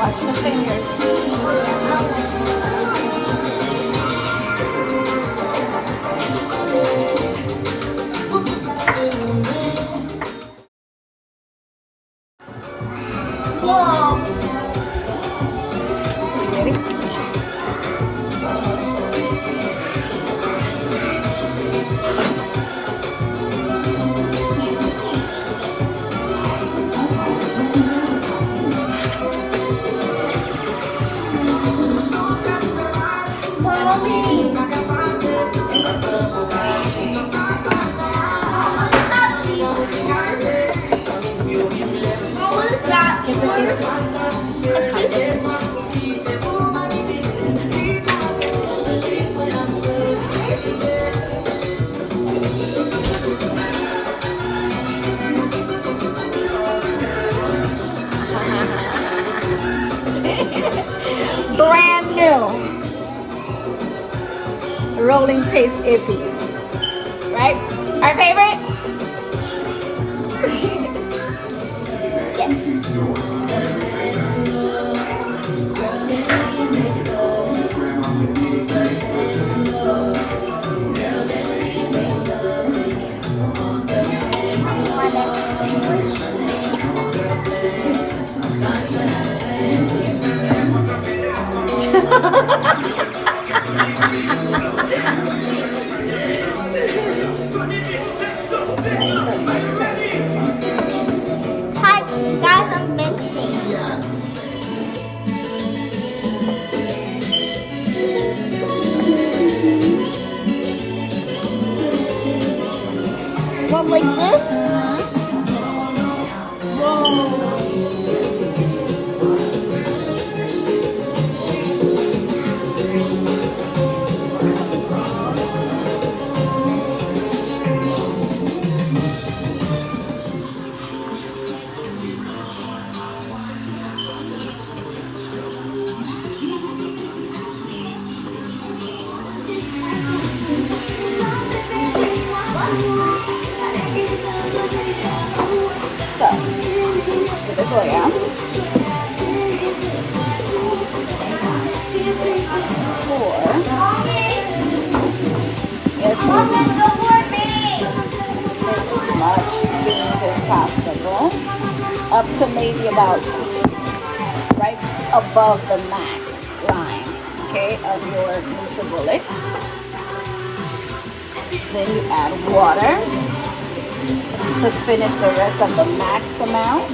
Watch the fingers. Whoa! Ready? Brand new rolling taste earpiece, right? Our favorite? Hi, guys, I'm mixing. One like this. So, with the Goya. Pour as much beans as possible, up to maybe about right above the max line, okay, of your NutriBullet. Then you add water to finish the rest of the max amount.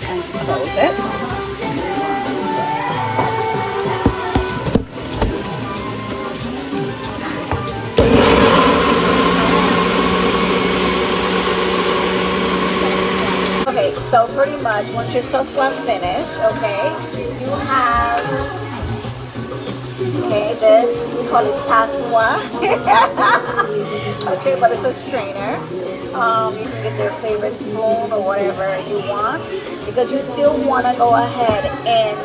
And close it. Okay, so pretty much once your sauce is finished, okay, you have, okay, this, we call it passois. Okay, but it's a strainer. You can get your favorite spoon or whatever you want, because you still want to go ahead and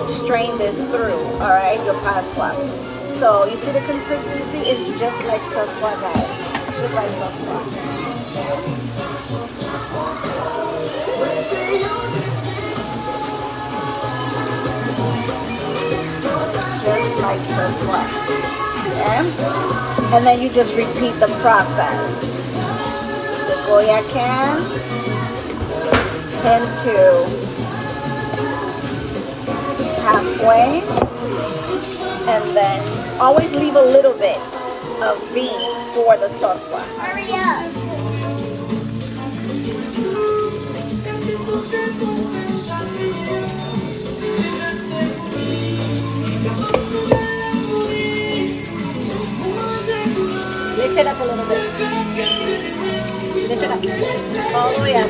strain this through, all right, your passois. So you see the consistency is just like sauce, guys. It's just like sauce. Just like sauce, okay? And then you just repeat the process. The Goya can into halfway, and then always leave a little bit of beans for the sauce. Hurry up. Lift it up a little bit. Lift it up. All the way up.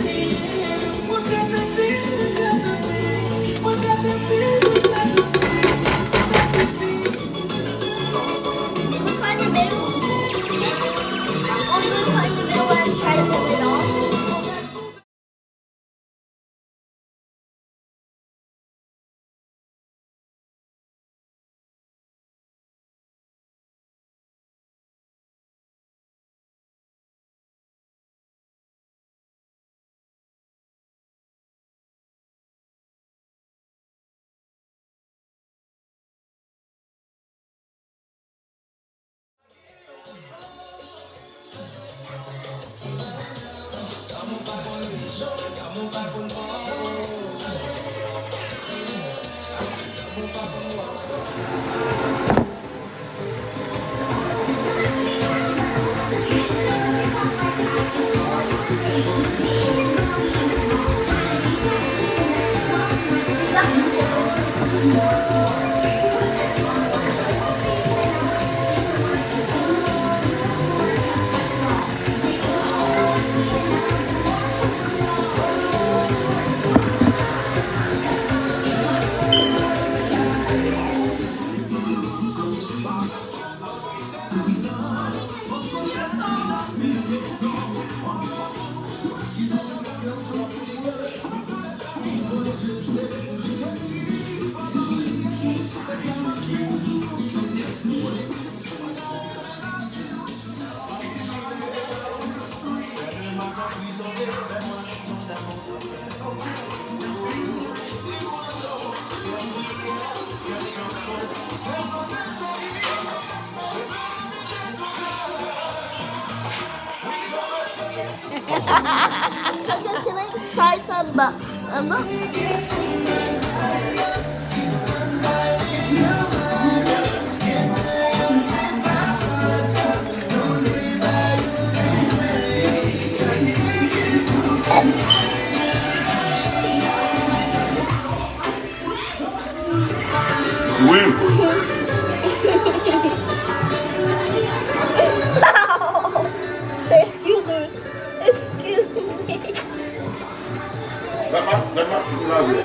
I guess can I try some, but I'm not. Win. No! Excuse me. Excuse me. That might